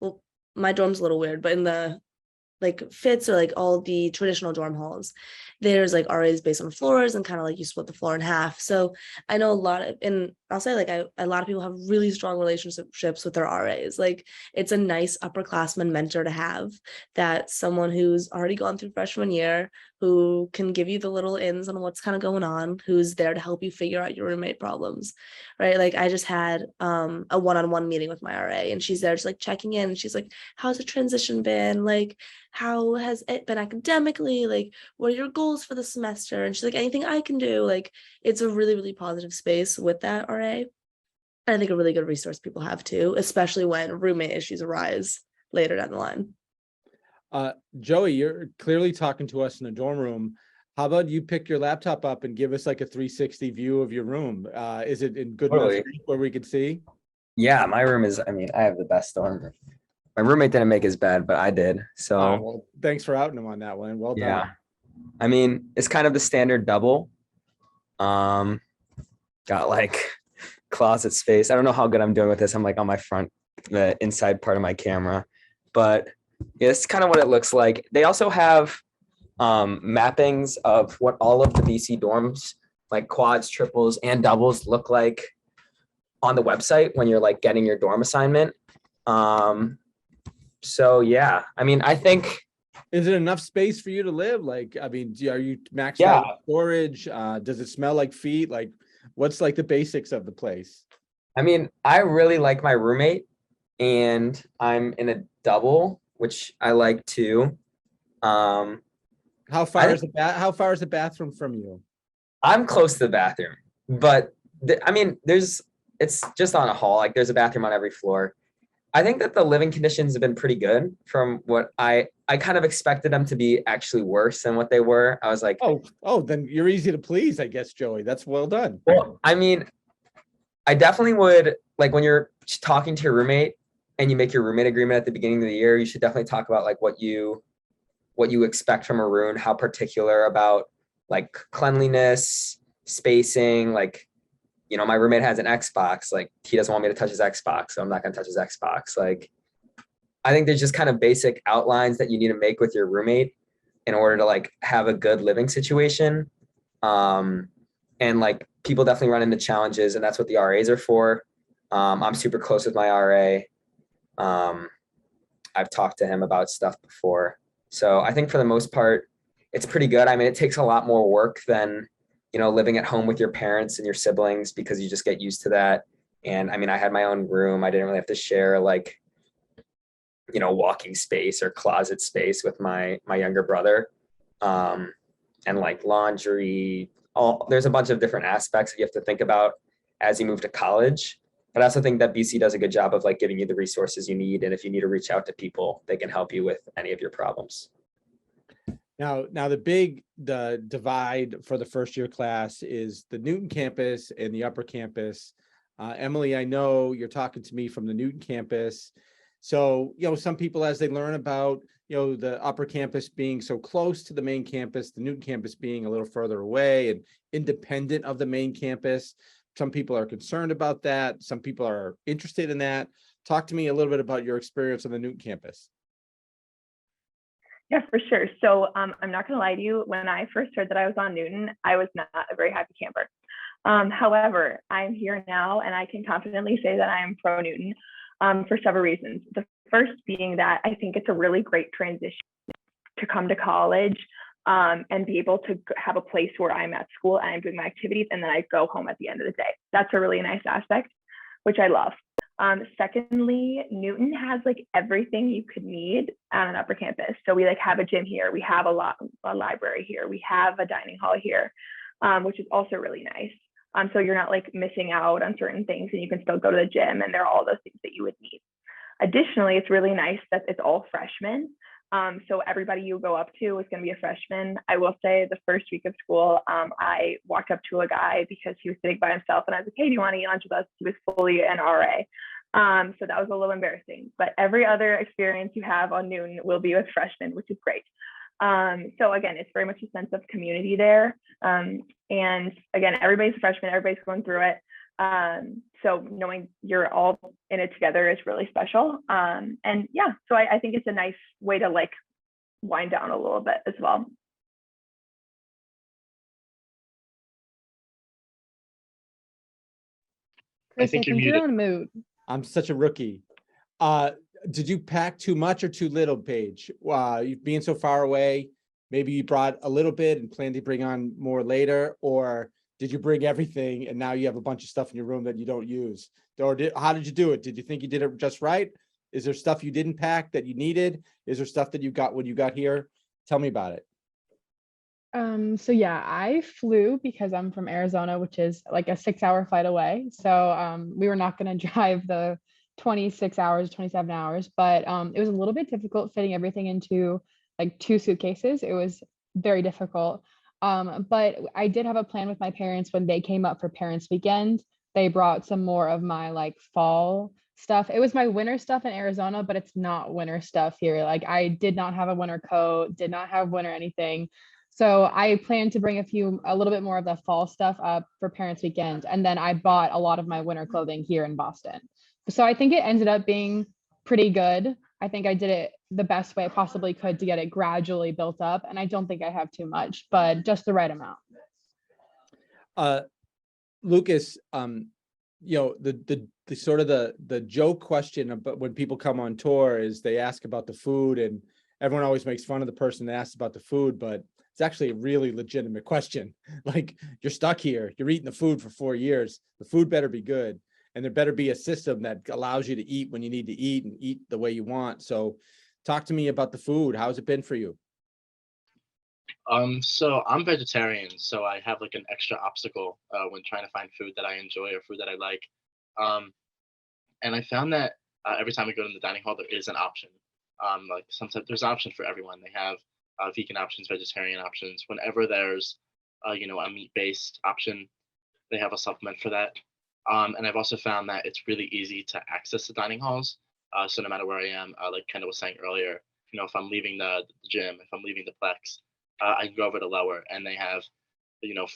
well, my dorm's a little weird, but in the like fits or like all the traditional dorm halls, there's like RAs based on floors and kind of like you split the floor in half. So I know a lot of, and I'll say like a lot of people have really strong relationships with their RAs. Like it's a nice upperclassman mentor to have, that someone who's already gone through freshman year, who can give you the little ins on what's kind of going on, who's there to help you figure out your roommate problems, right? Like I just had a one-on-one meeting with my RA and she's there just like checking in. She's like, how's the transition been? Like, how has it been academically? Like, what are your goals for the semester? And she's like, anything I can do. Like, it's a really, really positive space with that RA. And I think a really good resource people have too, especially when roommate issues arise later down the line. Joey, you're clearly talking to us in the dorm room. How about you pick your laptop up and give us like a 360 view of your room? Is it in good enough shape where we could see? Yeah, my room is, I mean, I have the best dorm room. My roommate didn't make his bed, but I did. So well, thanks for outing him on that one. Well done. Yeah. I mean, it's kind of the standard double. Got like closet space. I don't know how good I'm doing with this. I'm like on my front, the inside part of my camera, but yeah, it's kind of what it looks like. They also have mappings of what all of the BC dorms, like quads, triples, and doubles look like on the website when you're like getting your dorm assignment. So yeah, I mean, I think Is it enough space for you to live? Like, I mean, are you maxed Yeah. out with storage? Does it smell like feet? Like, what's like the basics of the place? I mean, I really like my roommate, and I'm in a double, which I like too. Um, How I far think is how far is the bathroom from you? I'm close to the bathroom, but I mean, it's just on a hall. Like there's a bathroom on every floor. I think that the living conditions have been pretty good from what I kind of expected them to be actually worse than what they were. I was like, Oh, then you're easy to please, I guess, Joey. That's well done. well, I mean, I definitely would like when you're talking to your roommate and you make your roommate agreement at the beginning of the year, you should definitely talk about like what you expect from a room, how particular about like cleanliness, spacing, like my roommate has an Xbox, like he doesn't want me to touch his Xbox, so I'm not going to touch his Xbox. Like I think there's just kind of basic outlines that you need to make with your roommate in order to like have a good living situation. And like people definitely run into challenges, and that's what the RAs are for. I'm super close with my RA. I've talked to him about stuff before. So I think for the most part, it's pretty good. I mean, it takes a lot more work than, living at home with your parents and your siblings because you just get used to that. And I mean, I had my own room. I didn't really have to share like, walking space or closet space with my younger brother. And like laundry, there's a bunch of different aspects that you have to think about as you move to college. But I also think that BC does a good job of like giving you the resources you need. And if you need to reach out to people, they can help you with any of your problems. Now the divide for the first year class is the Newton campus and the upper campus. Emily, I know you're talking to me from the Newton campus. So, some people, as they learn about, the upper campus being so close to the main campus, the Newton campus being a little further away and independent of the main campus, some people are concerned about that. Some people are interested in that. Talk to me a little bit about your experience on the Newton campus. Yeah, for sure. So I'm not going to lie to you. When I first heard that I was on Newton, I was not a very happy camper. However, I'm here now and I can confidently say that I am pro Newton for several reasons. The first being that I think it's a really great transition to come to college and be able to have a place where I'm at school and I'm doing my activities and then I go home at the end of the day. That's a really nice aspect, which I love. Secondly, Newton has like everything you could need on an upper campus. So we like have a gym here, we have a library here, we have a dining hall here, which is also really nice. So you're not like missing out on certain things and you can still go to the gym and there are all those things that you would need. Additionally, it's really nice that it's all freshmen. So everybody you go up to is going to be a freshman. I will say the first week of school, I walked up to a guy because he was sitting by himself and I was like, hey, do you want to eat lunch with us? He was fully an RA. So that was a little embarrassing, but every other experience you have on Newton will be with freshmen, which is great. So again, it's very much a sense of community there. And again, everybody's a freshman, everybody's going through it. So knowing you're all in it together is really special. And yeah, so I think it's a nice way to like wind down a little bit as well. Chris, I think think you're you're muted. on mute. I'm such a rookie. Did you pack too much or too little, Paige? You being so far away, maybe you brought a little bit and plan to bring on more later, or did you bring everything and now you have a bunch of stuff in your room that you don't use? Or how did you do it? Did you think you did it just right? Is there stuff you didn't pack that you needed? Is there stuff that you got when you got here? Tell me about it. So yeah, I flew because I'm from Arizona, which is like a 6-hour flight away. So we were not going to drive the 26 hours, 27 hours, but it was a little bit difficult fitting everything into like 2 suitcases. It was very difficult. But I did have a plan with my parents when they came up for parents weekend. They brought some more of my like fall stuff. It was my winter stuff in Arizona, but it's not winter stuff here. Like I did not have a winter coat, did not have winter anything. So I plan to bring a little bit more of the fall stuff up for parents weekend. And then I bought a lot of my winter clothing here in Boston. So I think it ended up being pretty good. I think I did it the best way I possibly could to get it gradually built up. And I don't think I have too much, but just the right amount. Lucas, the sort of the joke question about when people come on tour is they ask about the food everyone always makes fun of the person that asks about the food, but it's actually a really legitimate question. Like, you're stuck here, you're eating the food for 4 years, the food better be good. And there better be a system that allows you to eat when you need to eat and eat the way you want. So talk to me about the food. How's it been for you? So I'm vegetarian, so I have like an extra obstacle when trying to find food that I enjoy or food that I like. Um, and I found that every time I go to the dining hall, there is an option. Like sometimes there's an option for everyone. They have vegan options, vegetarian options. Whenever there's, a meat-based option, they have a supplement for that. And I've also found that it's really easy to access the dining halls. So no matter where I am, like Kendall was saying earlier, if I'm leaving the gym, if I'm leaving the Plex, I can go over to Lower, and they have,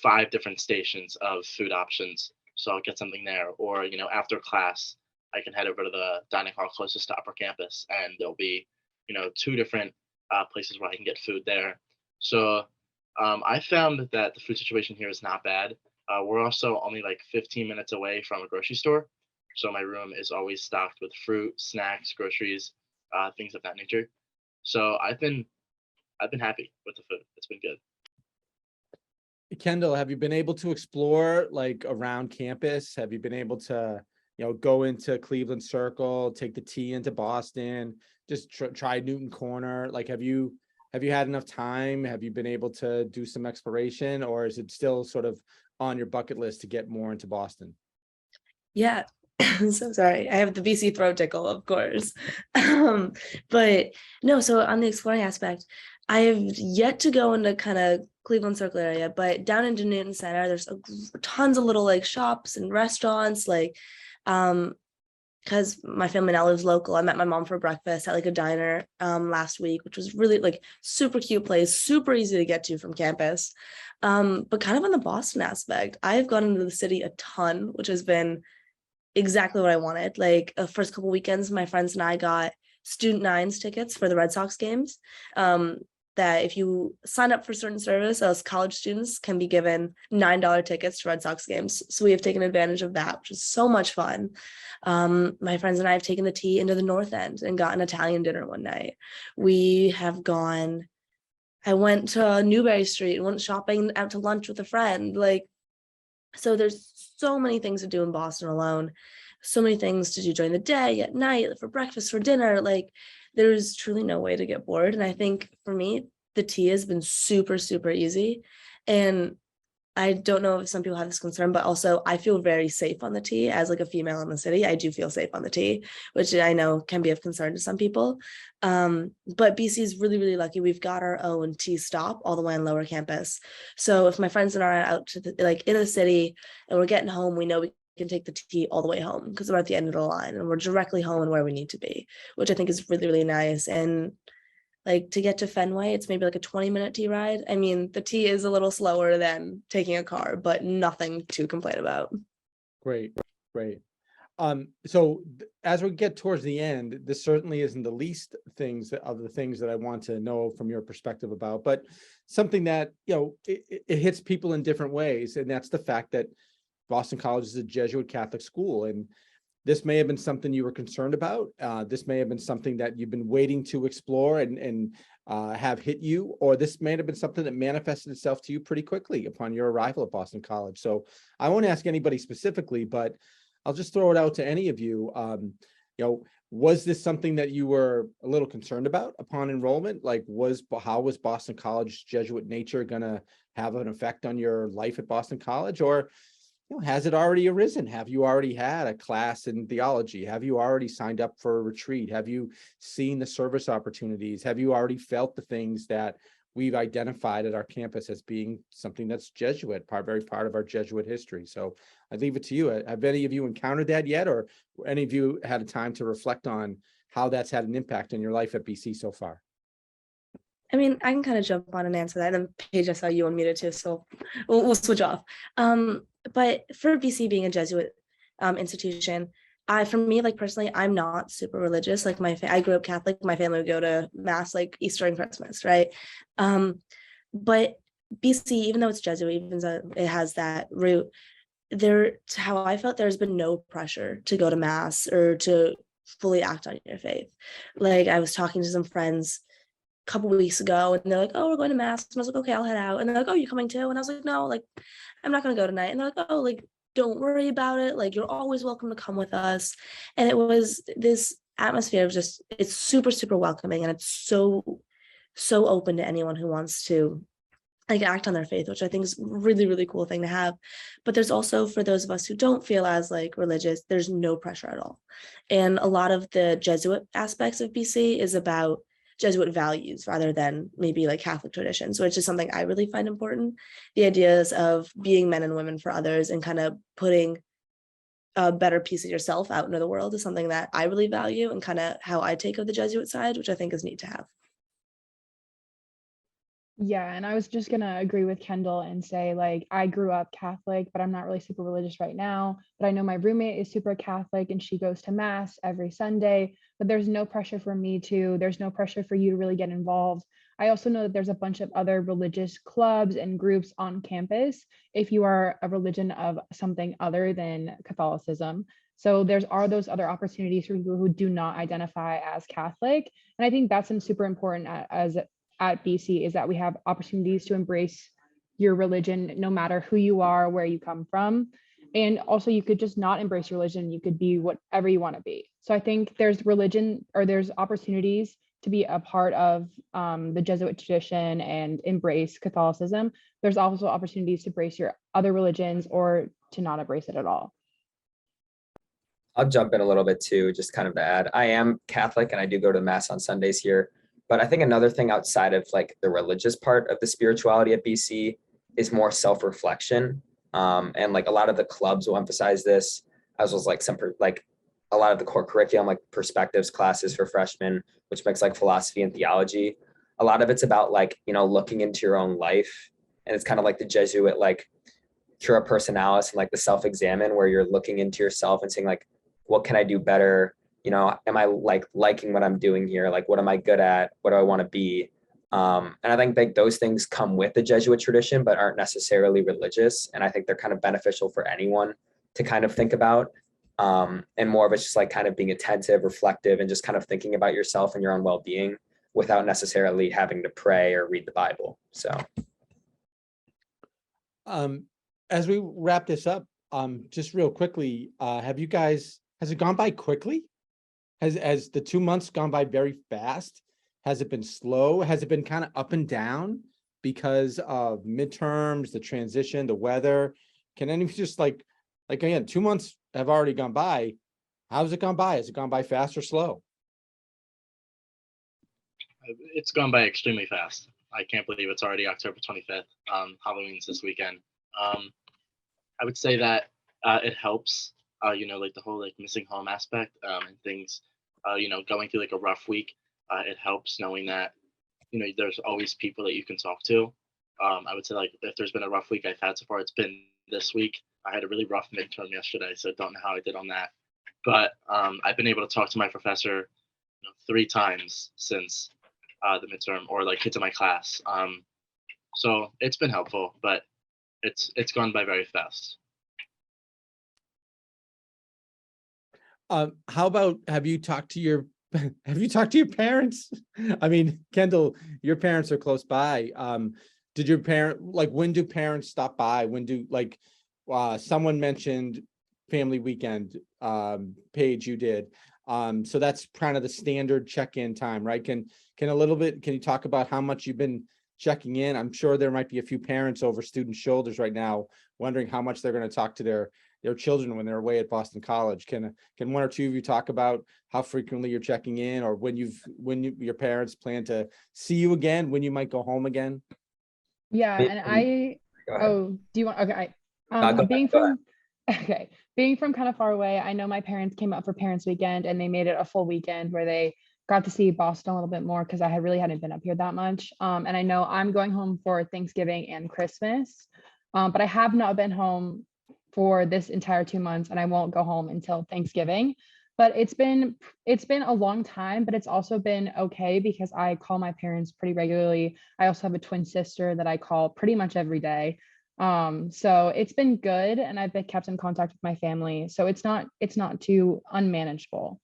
5 different stations of food options. So I'll get something there. Or, after class, I can head over to the dining hall closest to Upper Campus, and there'll be, 2 different places where I can get food there. So I found that the food situation here is not bad. We're also only like 15 minutes away from a grocery store. So my room is always stocked with fruit, snacks, groceries, things of that nature. So I've been happy with the food. It's been good. Kendall, have you been able to explore like around campus? Have you been able to, go into Cleveland Circle, take the T into Boston, just try Newton Corner? Like, have you had enough time? Have you been able to do some exploration, or is it still sort of on your bucket list to get more into Boston? Yeah. So sorry. I have the BC throat tickle, of course. But no, so on the exploring aspect, I have yet to go into kind of Cleveland Circle area, but down into Newton Center, there's tons of little like shops and restaurants, like because my family now lives local. I met my mom for breakfast at like a diner last week, which was really like super cute place, super easy to get to from campus. But kind of on the Boston aspect, I've gone into the city a ton, which has been exactly what I wanted. Like the first couple weekends, my friends and I got student nines tickets for the Red Sox games. That if you sign up for certain service, as college students can be given $9 tickets to Red Sox games. So we have taken advantage of that, which is so much fun. My friends and I have taken the T into the North End and gotten Italian dinner one night. I went to Newberry Street and went shopping out to lunch with a friend. Like, so there's so many things to do in Boston alone, so many things to do during the day, at night, for breakfast, for dinner. Like, there's truly no way to get bored. And I think for me, the tea has been super, super easy. And I don't know if some people have this concern, but also I feel very safe on the T as like a female in the city. I do feel safe on the T, which I know can be of concern to some people. But BC is really, really lucky. We've got our own T stop all the way on Lower Campus. So if my friends and I are out to like in the city and we're getting home, we know we can take the T all the way home because we're at the end of the line and we're directly home and where we need to be, which I think is really, really nice. And like to get to Fenway, it's maybe like a 20-minute T ride. I mean, the T is a little slower than taking a car, but nothing to complain about. Great, great. So as we get towards the end, this certainly isn't the least of the things that I want to know from your perspective about, but something that, it hits people in different ways. And that's the fact that Boston College is a Jesuit Catholic school. And this may have been something you were concerned about. This may have been something that you've been waiting to explore and have hit you, or this may have been something that manifested itself to you pretty quickly upon your arrival at Boston College. So I won't ask anybody specifically, but I'll just throw it out to any of you. Was this something that you were a little concerned about upon enrollment? Like, how was Boston College Jesuit nature going to have an effect on your life at Boston College? Or has it already arisen? Have you already had a class in theology? Have you already signed up for a retreat? Have you seen the service opportunities? Have you already felt the things that we've identified at our campus as being something that's Jesuit, very part of our Jesuit history? So I leave it to you. Have any of you encountered that yet, or any of you had a time to reflect on how that's had an impact on your life at BC so far? I mean, I can kind of jump on and answer that. And then Paige, I saw you unmuted too, so we'll switch off. But for BC being a Jesuit institution, for me, like personally, I'm not super religious. Like I grew up Catholic. My family would go to mass like Easter and Christmas, right? But BC, even though it's Jesuit, even though it has that root, how I felt, there's been no pressure to go to mass or to fully act on your faith. Like I was talking to some friends couple weeks ago, and they're like, "Oh, we're going to mass," and I was like, "Okay, I'll head out." And they're like, "Oh, you coming too?" And I was like, "No, like, I'm not gonna go tonight." And they're like, "Oh, like, don't worry about it. Like, you're always welcome to come with us." And it was this atmosphere of just, it's super, super welcoming, and it's so open to anyone who wants to like act on their faith, which I think is really, really cool thing to have. But there's also, for those of us who don't feel as like religious, there's no pressure at all. And a lot of the Jesuit aspects of BC is about Jesuit values rather than maybe like Catholic traditions, which is something I really find important. The ideas of being men and women for others and kind of putting a better piece of yourself out into the world is something that I really value, and kind of how I take of the Jesuit side, which I think is neat to have. Yeah, and I was just gonna agree with Kendall and say, like, I grew up Catholic, but I'm not really super religious right now. But I know my roommate is super Catholic and she goes to mass every Sunday, but there's no pressure for me to, there's no pressure for you to really get involved. I also know that there's a bunch of other religious clubs and groups on campus if you are a religion of something other than Catholicism. So there's are those other opportunities for people who do not identify as Catholic. And I think that's super important as at BC, is that we have opportunities to embrace your religion, no matter who you are, where you come from. And also you could just not embrace your religion. You could be whatever you want to be. So I think there's religion, or there's opportunities to be a part of the Jesuit tradition and embrace Catholicism. There's also opportunities to embrace your other religions or to not embrace it at all. I'll jump in a little bit too, just kind of to add. I am Catholic and I do go to mass on Sundays here. But I think another thing outside of like the religious part of the spirituality at BC is more self-reflection. And like a lot of the clubs will emphasize this, as well as like like a lot of the core curriculum, like perspectives classes for freshmen, which makes like philosophy and theology. A lot of it's about like, you know, looking into your own life. And it's kind of like the Jesuit, like cura personalis and like the self-examine, where you're looking into yourself and saying like, what can I do better? You know, am I like liking what I'm doing here? Like, what am I good at? What do I want to be? And I think like those things come with the Jesuit tradition, but aren't necessarily religious. And I think they're kind of beneficial for anyone to kind of think about. And more of it's just like kind of being attentive, reflective, and just kind of thinking about yourself and your own well-being without necessarily having to pray or read the Bible. So, As we wrap this up, just real quickly, has it gone by quickly? Has the 2 months gone by very fast? Has it been slow? Has it been kind of up and down because of midterms, the transition, the weather? Can anyone just like again, 2 months have already gone by. How's it gone by? Has it gone by fast or slow? It's gone by extremely fast. I can't believe it's already October 25th. Halloween's this weekend. I would say that it helps, you know, like the whole like missing home aspect and things, you know, going through like a rough week. It helps knowing that, you know, there's always people that you can talk to. I would say like if there's been a rough week I've had so far, it's been this week. I had a really rough midterm yesterday, so don't know how I did on that. But I've been able to talk to my professor, you know, 3 times since the midterm, or like kids in my class. So it's been helpful, but it's gone by very fast. How about have you talked to your parents? I mean, Kendall, your parents are close by. Did your parent like when do parents stop by? When do like someone mentioned family weekend, Paige, you did. So that's kind of the standard check-in time, right? Can you talk about how much you've been checking in? I'm sure there might be a few parents over student shoulders right now wondering how much they're going to talk to their children when they're away at Boston College. Can one or two of you talk about how frequently you're checking in, or when your parents plan to see you again, when you might go home again? Yeah, and go ahead. oh, do you want, okay. Go Being ahead. okay, being from kind of far away, I know my parents came up for Parents Weekend and they made it a full weekend where they got to see Boston a little bit more because I really hadn't been up here that much. And I know I'm going home for Thanksgiving and Christmas, but I have not been home for this entire 2 months, and I won't go home until Thanksgiving. But it's been a long time, but it's also been okay because I call my parents pretty regularly. I also have a twin sister that I call pretty much every day. So it's been good, and I've been kept in contact with my family. So it's not too unmanageable.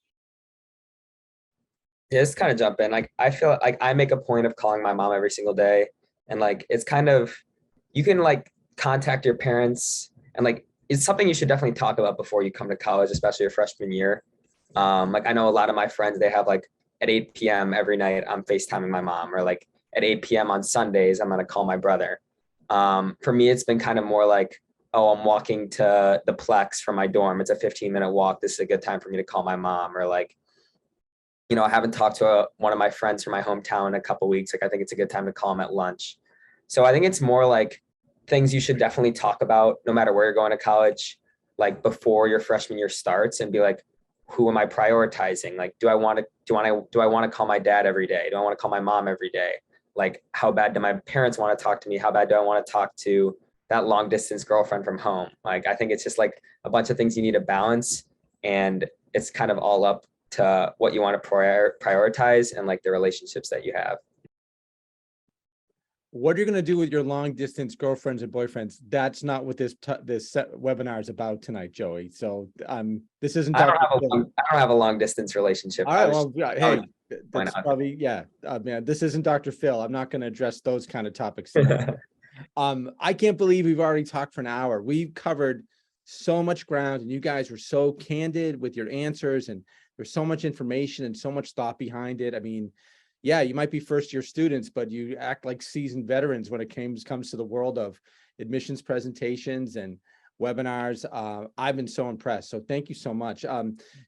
Yeah, just kind of jump in. Like I feel like I make a point of calling my mom every single day. And like it's kind of you can like contact your parents and like it's something you should definitely talk about before you come to college, especially your freshman year. Like I know a lot of my friends, they have like at 8 p.m. every night, I'm FaceTiming my mom, or like at 8 p.m. on Sundays, I'm gonna call my brother. For me, it's been kind of more like, oh, I'm walking to the Plex from my dorm. It's a 15-minute walk. This is a good time for me to call my mom, or like, I haven't talked to one of my friends from my hometown in a couple weeks. Like, I think it's a good time to call them at lunch. So I think it's more like things you should definitely talk about no matter where you're going to college, like before your freshman year starts, and be like, who am I prioritizing? Like, do I want to call my dad every day? Do I want to call my mom every day? Like, how bad do my parents want to talk to me? How bad do I want to talk to that long distance girlfriend from home? Like, I think it's just like a bunch of things you need to balance, and it's kind of all up to what you want to prioritize and like the relationships that you have. What are you going to do with your long distance girlfriends and boyfriends? That's not what this webinar is about tonight, Joey. So this isn't. I don't have a long distance relationship. All right. Well, hey, why that's not? probably, yeah. Man, this isn't Dr. Phil. I'm not going to address those kind of topics tonight. I can't believe we've already talked for an hour. We've covered so much ground, and you guys were so candid with your answers, and there's so much information and so much thought behind it. I mean, yeah, you might be first year students, but you act like seasoned veterans when it comes to the world of admissions presentations and webinars. I've been so impressed. So thank you so much.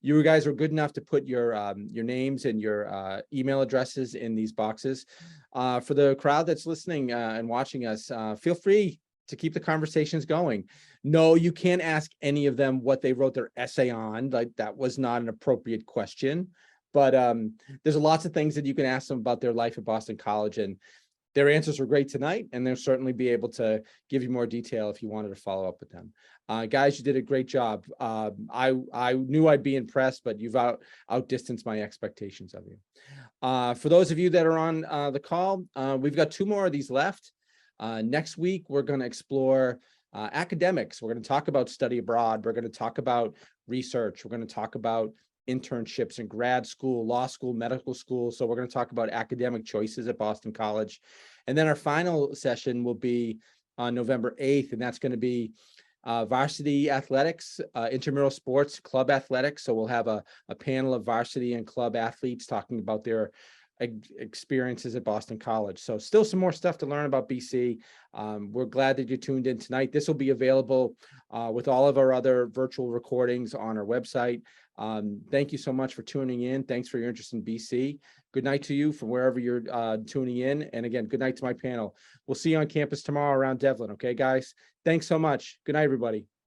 You guys were good enough to put your names and your email addresses in these boxes. For the crowd that's listening and watching us, feel free to keep the conversations going. No, you can't ask any of them what they wrote their essay on. Like, that was not an appropriate question. But there's lots of things that you can ask them about their life at Boston College, and their answers were great tonight, and they'll certainly be able to give you more detail if you wanted to follow up with them. Guys, you did a great job. I knew I'd be impressed, but you've outdistanced my expectations of you. For those of you that are on the call, we've got 2 more of these left. Next week, we're going to explore academics. We're going to talk about study abroad. We're going to talk about research. We're going to talk about internships in grad school, law school, medical school. So we're going to talk about academic choices at Boston College. And then our final session will be on November 8th, and that's going to be varsity athletics, intramural sports, club athletics. So we'll have a panel of varsity and club athletes talking about their experiences at Boston College. So still some more stuff to learn about BC. We're glad that you tuned in tonight. This will be available with all of our other virtual recordings on our website. Thank you so much for tuning in. Thanks for your interest in BC. Good night to you from wherever you're tuning in. And again, good night to my panel. We'll see you on campus tomorrow around Devlin. Okay, guys? Thanks so much. Good night, everybody.